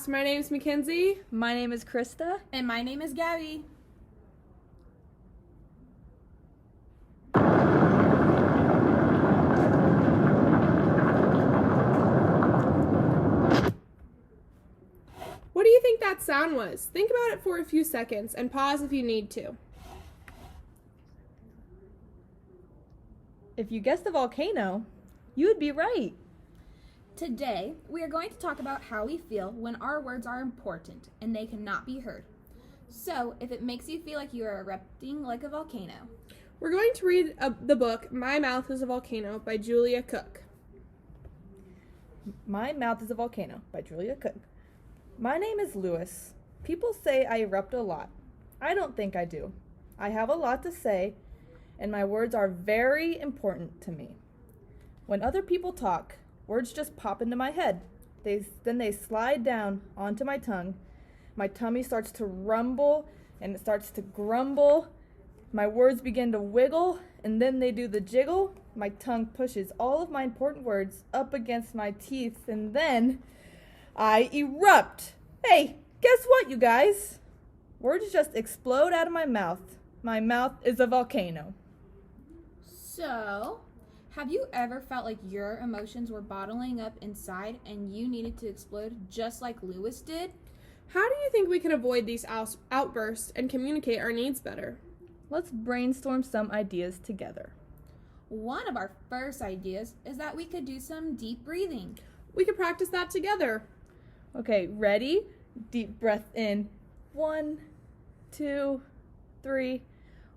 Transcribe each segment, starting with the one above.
class. My name is Mackenzie. My name is Krista. And my name is Gabbie. What do you think that sound was? Think about it for a few seconds and pause if you need to. If you guessed a volcano, you would be right. Today, we are going to talk about how we feel when our words are important and they cannot be heard. So, if it makes you feel like you are erupting like a volcano. We're going to read the book, My Mouth is a Volcano by Julia Cook. My Mouth is a Volcano by Julia Cook. My name is Lewis. People say I erupt a lot. I don't think I do. I have a lot to say, and my words are very important to me. When other people talk, words just pop into my head. Then they slide down onto my tongue. My tummy starts to rumble, and it starts to grumble. My words begin to wiggle, and then they do the jiggle. My tongue pushes all of my important words up against my teeth, and then I erupt. Hey, guess what, you guys? Words just explode out of my mouth. My mouth is a volcano. So, have you ever felt like your emotions were bottling up inside and you needed to explode just like Lewis did? How do you think we can avoid these outbursts and communicate our needs better? Let's brainstorm some ideas together. One of our first ideas is that we could do some deep breathing. We could practice that together. Okay, ready? Deep breath in. 1, 2, 3.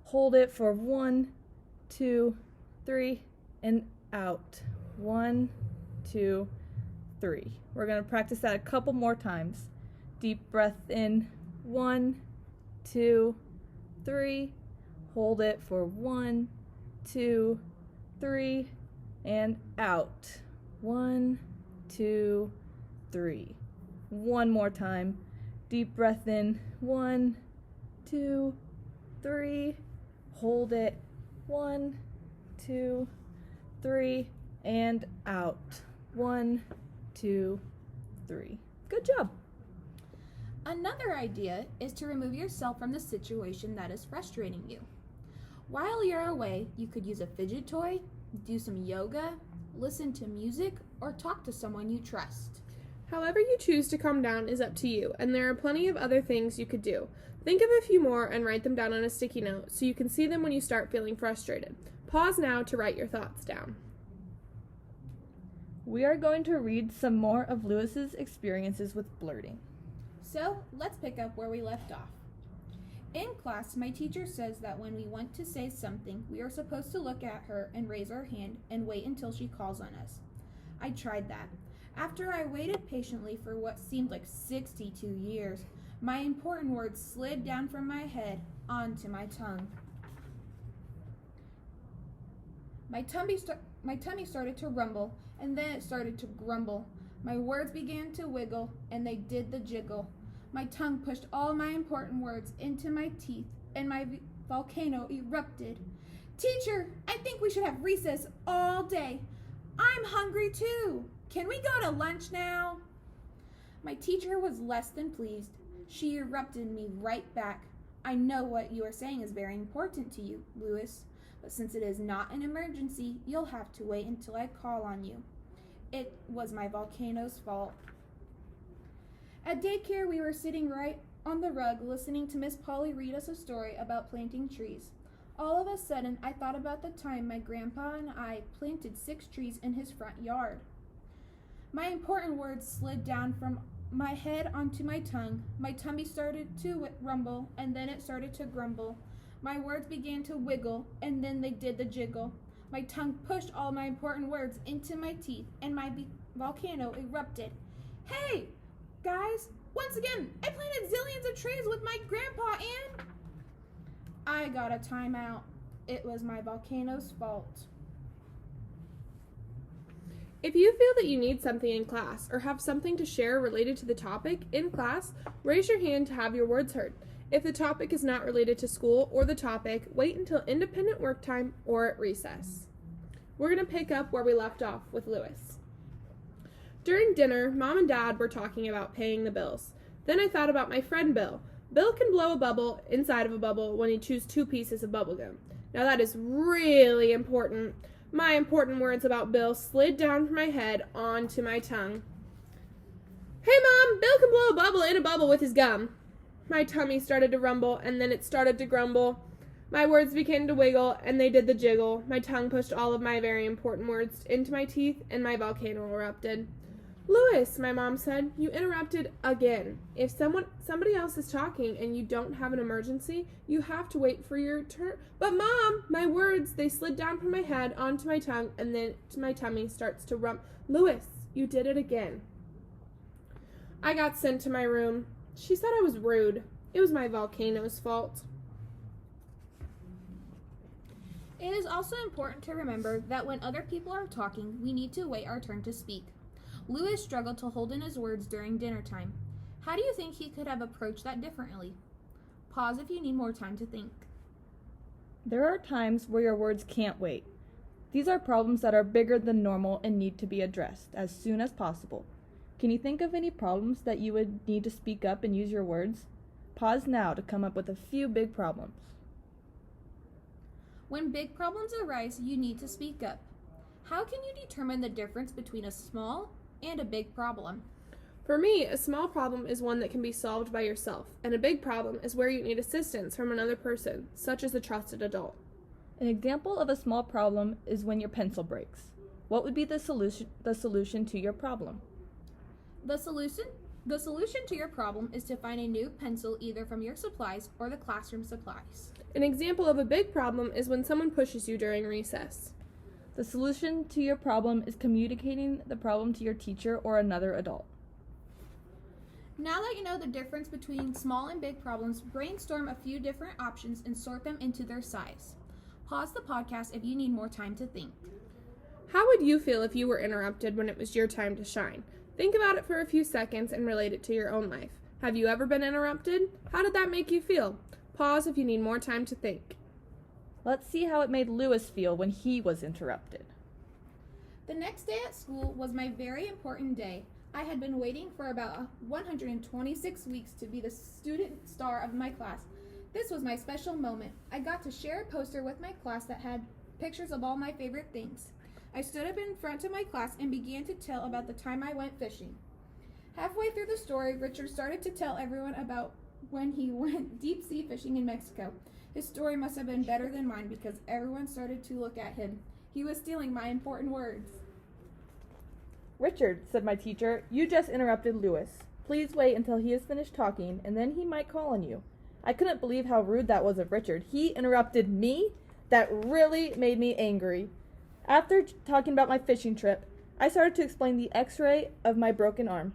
Hold it for 1, 2, 3. And out. 1, 2, 3. We're going to practice that a couple more times. Deep breath in. 1, 2, 3. Hold it for 1, 2, 3. And out. 1, 2, 3. One more time. Deep breath in. 1, 2, 3. Hold it. 1, 2, 3. And out. 1, 2, 3. Good job. Another idea is to remove yourself from the situation that is frustrating you. While you're away, you could use a fidget toy, do some yoga, listen to music, or talk to someone you trust. However you choose to calm down is up to you, and there are plenty of other things you could do. Think of a few more and write them down on a sticky note so you can see them when you start feeling frustrated. Pause now to write your thoughts down. We are going to read some more of Lewis's experiences with blurting. So, let's pick up where we left off. In class, my teacher says that when we want to say something, we are supposed to look at her and raise our hand and wait until she calls on us. I tried that. After I waited patiently for what seemed like 62 years, my important words slid down from my head onto my tongue. My tummy started to rumble, and then it started to grumble. My words began to wiggle, and they did the jiggle. My tongue pushed all my important words into my teeth, and my volcano erupted. Teacher, I think we should have recess all day. I'm hungry too. Can we go to lunch now? My teacher was less than pleased. She erupted me right back. I know what you are saying is very important to you, Lewis, but since it is not an emergency, you'll have to wait until I call on you. It was my volcano's fault. At daycare, we were sitting right on the rug listening to Miss Polly read us a story about planting trees. All of a sudden, I thought about the time my grandpa and I planted 6 trees in his front yard. My important words slid down from my head onto my tongue. My tummy started to rumble, and then it started to grumble. My words began to wiggle, and then they did the jiggle. My tongue pushed all my important words into my teeth, and my volcano erupted. Hey, guys, once again, I planted zillions of trees with my grandpa, and I got a timeout. It was my volcano's fault. If you feel that you need something in class or have something to share related to the topic in class, raise your hand to have your words heard. If the topic is not related to school or the topic, wait until independent work time or at recess. We're going to pick up where we left off with Lewis. During dinner, Mom and Dad were talking about paying the bills. Then I thought about my friend Bill. Bill can blow a bubble inside of a bubble when he chews 2 pieces of bubble gum. Now that is really important. My important words about Bill slid down from my head onto my tongue. Hey Mom, Bill can blow a bubble in a bubble with his gum. My tummy started to rumble, and then it started to grumble. My words began to wiggle, and they did the jiggle. My tongue pushed all of my very important words into my teeth, and my volcano erupted. Louis, my mom said, you interrupted again. If somebody else is talking and you don't have an emergency, you have to wait for your turn. But Mom, my words, they slid down from my head onto my tongue, and then my tummy starts to rumble. Louis, you did it again. I got sent to my room. She said I was rude. It was my volcano's fault. It is also important to remember that when other people are talking, we need to wait our turn to speak. Louis struggled to hold in his words during dinner time. How do you think he could have approached that differently? Pause if you need more time to think. There are times where your words can't wait. These are problems that are bigger than normal and need to be addressed as soon as possible. Can you think of any problems that you would need to speak up and use your words? Pause now to come up with a few big problems. When big problems arise, you need to speak up. How can you determine the difference between a small and a big problem? For me, a small problem is one that can be solved by yourself, and a big problem is where you need assistance from another person, such as a trusted adult. An example of a small problem is when your pencil breaks. What would be the solution to your problem? The solution to your problem is to find a new pencil either from your supplies or the classroom supplies. An example of a big problem is when someone pushes you during recess. The solution to your problem is communicating the problem to your teacher or another adult. Now that you know the difference between small and big problems, brainstorm a few different options and sort them into their size. Pause the podcast if you need more time to think. How would you feel if you were interrupted when it was your time to shine? Think about it for a few seconds and relate it to your own life. Have you ever been interrupted? How did that make you feel? Pause if you need more time to think. Let's see how it made Louis feel when he was interrupted. The next day at school was my very important day. I had been waiting for about 126 weeks to be the student star of my class. This was my special moment. I got to share a poster with my class that had pictures of all my favorite things. I stood up in front of my class and began to tell about the time I went fishing. Halfway through the story, Richard started to tell everyone about when he went deep sea fishing in Mexico. His story must have been better than mine because everyone started to look at him. He was stealing my important words. Richard, said my teacher, you just interrupted Louis. Please wait until he has finished talking, and then he might call on you. I couldn't believe how rude that was of Richard. He interrupted me? That really made me angry. After talking about my fishing trip, I started to explain the x-ray of my broken arm.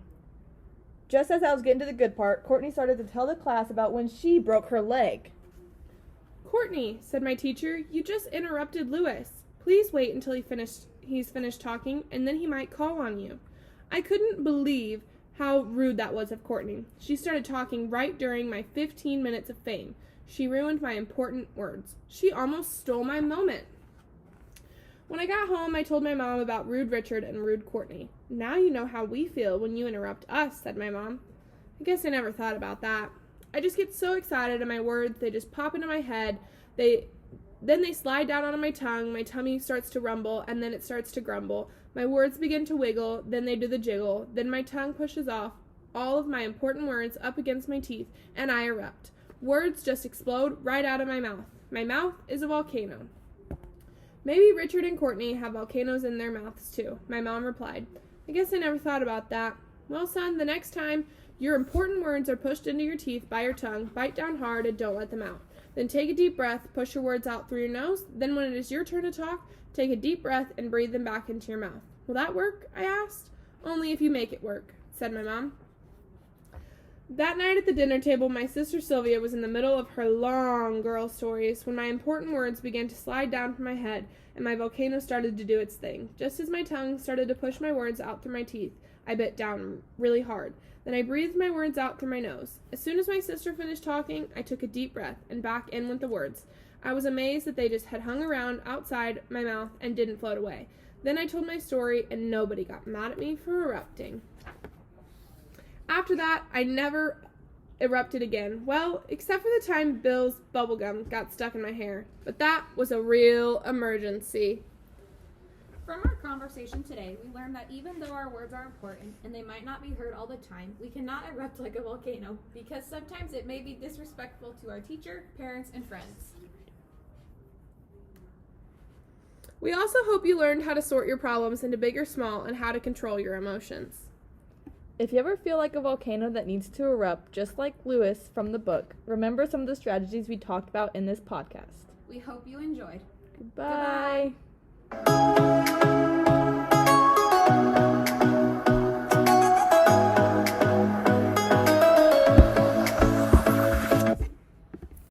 Just as I was getting to the good part, Courtney started to tell the class about when she broke her leg. Courtney, said my teacher, you just interrupted Louis. Please wait until he's finished talking, and then he might call on you. I couldn't believe how rude that was of Courtney. She started talking right during my 15 minutes of fame. She ruined my important words. She almost stole my moment. When I got home, I told my mom about rude Richard and rude Courtney. Now you know how we feel when you interrupt us, said my mom. I guess I never thought about that. I just get so excited and my words, they just pop into my head. Then they slide down onto my tongue, my tummy starts to rumble, and then it starts to grumble. My words begin to wiggle, then they do the jiggle, then my tongue pushes off all of my important words up against my teeth, and I erupt. Words just explode right out of my mouth. My mouth is a volcano. Maybe Richard and Courtney have volcanoes in their mouths too, my mom replied. I guess I never thought about that. Well, son, the next time your important words are pushed into your teeth by your tongue, bite down hard and don't let them out. Then take a deep breath, push your words out through your nose. Then when it is your turn to talk, take a deep breath and breathe them back into your mouth. Will that work? I asked. Only if you make it work, said my mom. That night at the dinner table, my sister Sylvia was in the middle of her long girl stories when my important words began to slide down from my head and my volcano started to do its thing. Just as my tongue started to push my words out through my teeth, I bit down really hard. Then I breathed my words out through my nose. As soon as my sister finished talking, I took a deep breath and back in went the words. I was amazed that they just had hung around outside my mouth and didn't float away. Then I told my story, and nobody got mad at me for erupting. After that, I never erupted again. Well, except for the time Bill's bubblegum got stuck in my hair. But that was a real emergency. From our conversation today, we learned that even though our words are important and they might not be heard all the time, we cannot erupt like a volcano because sometimes it may be disrespectful to our teacher, parents, and friends. We also hope you learned how to sort your problems into big or small and how to control your emotions. If you ever feel like a volcano that needs to erupt, just like Lewis from the book, remember some of the strategies we talked about in this podcast. We hope you enjoyed. Goodbye. Goodbye.